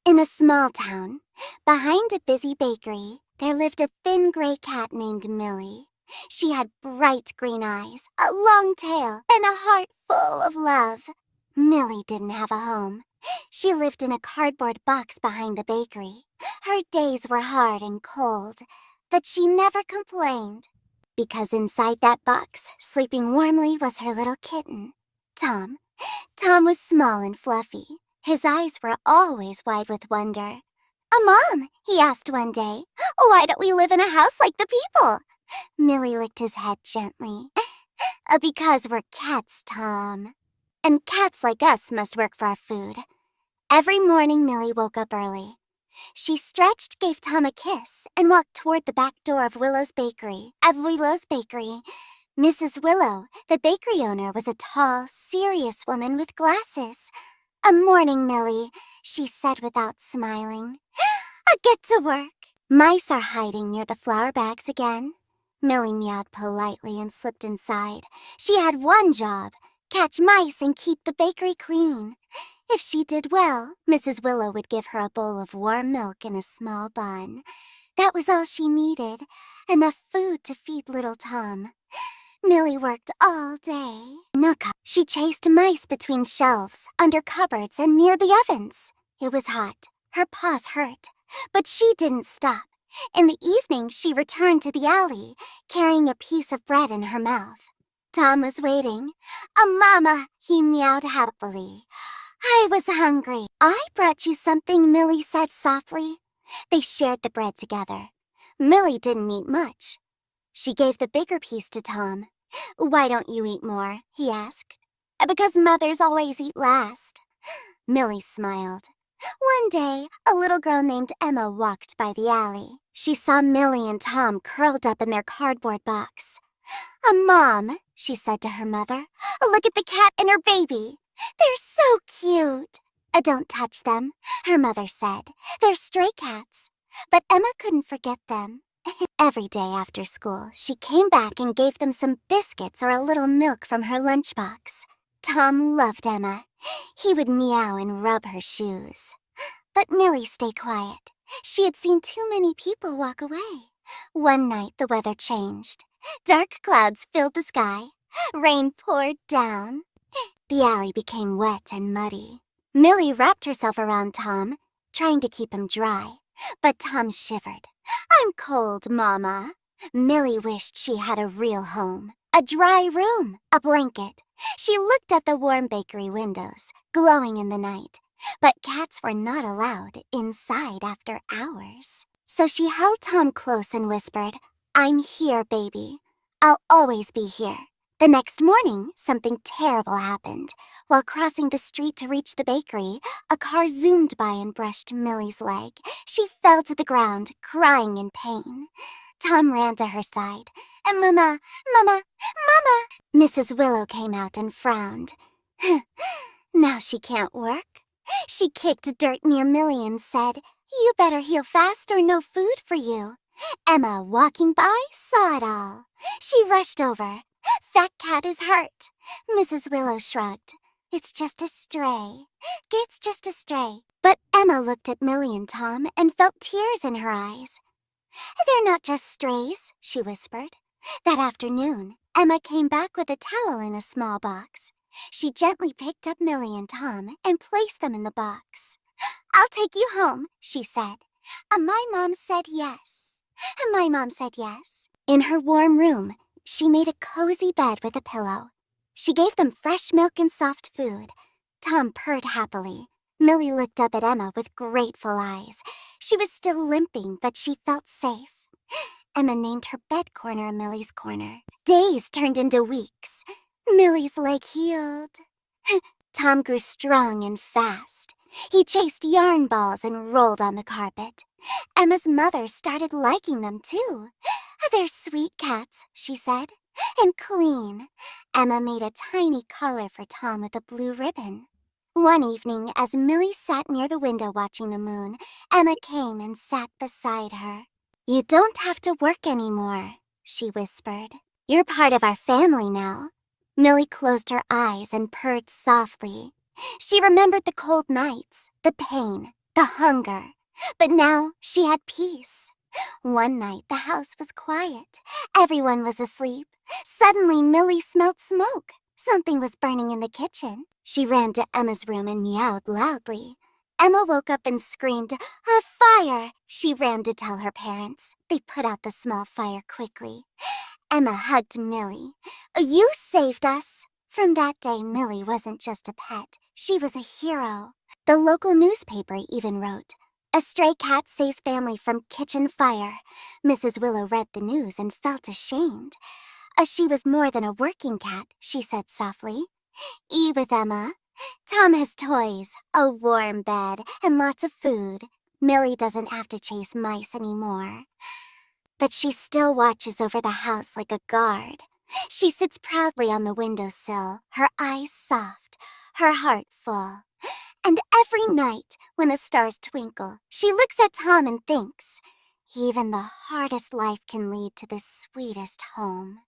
In a small town, behind a busy bakery, there lived a thin gray cat named Millie. She had bright green eyes, a long tail, and a heart full of love. Millie didn't have a home. She lived in a cardboard box behind the bakery. Her days were hard and cold, but she never complained. Because inside that box, sleeping warmly, was her little kitten, Tom. Tom was small and fluffy. His eyes were always wide with wonder. Mom, he asked one day, why don't we live in a house like the people? Millie licked his head gently. Because we're cats, Tom. And cats like us must work for our food. Every morning, Millie woke up early. She stretched, gave Tom a kiss, and walked toward the back door of Willow's bakery. Mrs. Willow, the bakery owner, was a tall, serious woman with glasses. "A morning, Millie," she said without smiling. "Get to work." "Mice are hiding near the flour bags again." Millie meowed politely and slipped inside. She had one job: catch mice and keep the bakery clean. If she did well, Mrs. Willow would give her a bowl of warm milk and a small bun. That was all she needed, enough food to feed little Tom. Millie worked all day. She chased mice between shelves, under cupboards, and near the ovens. It was hot. Her paws hurt. But she didn't stop. In the evening, she returned to the alley, carrying a piece of bread in her mouth. Tom was waiting. Mama," he meowed happily. "I was hungry." "I brought you something," Millie said softly. They shared the bread together. Millie didn't eat much. She gave the bigger piece to Tom. "Why don't you eat more?" he asked. "Because mothers always eat last." Millie smiled. One day, a little girl named Emma walked by the alley. She saw Millie and Tom curled up in their cardboard box. "Mom," she said to her mother, "look at the cat and her baby. They're so cute." "Don't touch them," her mother said. "They're stray cats." But Emma couldn't forget them. Every day after school, she came back and gave them some biscuits or a little milk from her lunchbox. Tom loved Emma. He would meow and rub her shoes. But Millie stayed quiet. She had seen too many people walk away. One night, the weather changed. Dark clouds filled the sky. Rain poured down. The alley became wet and muddy. Millie wrapped herself around Tom, trying to keep him dry. But Tom shivered. "I'm cold, Mama." Millie wished she had a real home, a dry room, a blanket. She looked at the warm bakery windows, glowing in the night. But cats were not allowed inside after hours. So she held Tom close and whispered, "I'm here, baby. I'll always be here." The next morning, something terrible happened. While crossing the street to reach the bakery, a car zoomed by and brushed Millie's leg. She fell to the ground, crying in pain. Tom ran to her side. Mama, Mama, Mama!" Mrs. Willow came out and frowned. "Now she can't work." She kicked dirt near Millie and said, "You better heal fast or no food for you." Emma, walking by, saw it all. She rushed over. "That cat is hurt." Mrs. Willow shrugged. It's just a stray. But Emma looked at Millie and Tom and felt tears in her eyes. "They're not just strays," she whispered. That afternoon, Emma came back with a towel in a small box. She gently picked up Millie and Tom and placed them in the box. "I'll take you home," she said. My mom said yes." In her warm room, she made a cozy bed with a pillow. She gave them fresh milk and soft food. Tom purred happily. Millie looked up at Emma with grateful eyes. She was still limping, but she felt safe. Emma named her bed corner Millie's corner. Days turned into weeks. Millie's leg healed. Tom grew strong and fast. He chased yarn balls and rolled on the carpet. Emma's mother started liking them too. "They're sweet cats," she said, "and clean." Emma made a tiny collar for Tom with a blue ribbon. One evening, as Millie sat near the window watching the moon, Emma came and sat beside her. "You don't have to work anymore," she whispered. "You're part of our family now." Millie closed her eyes and purred softly. She remembered the cold nights, the pain, the hunger. But now she had peace. One night the house was quiet. Everyone was asleep. Suddenly Millie smelled smoke. Something was burning in the kitchen. She ran to Emma's room and meowed loudly. Emma woke up and screamed, "A fire!" She ran to tell her parents. They put out the small fire quickly. Emma hugged Millie. "You saved us!" From that day, Millie wasn't just a pet. She was a hero. The local newspaper even wrote, "A stray cat saves family from kitchen fire." Mrs. Willow read the news and felt ashamed. She was more than a working cat, she said softly. "Eat with Emma. Tom has toys, a warm bed, and lots of food. Millie doesn't have to chase mice anymore." But she still watches over the house like a guard. She sits proudly on the windowsill, her eyes soft, her heart full. And every night, when the stars twinkle, she looks at Tom and thinks, even the hardest life can lead to the sweetest home.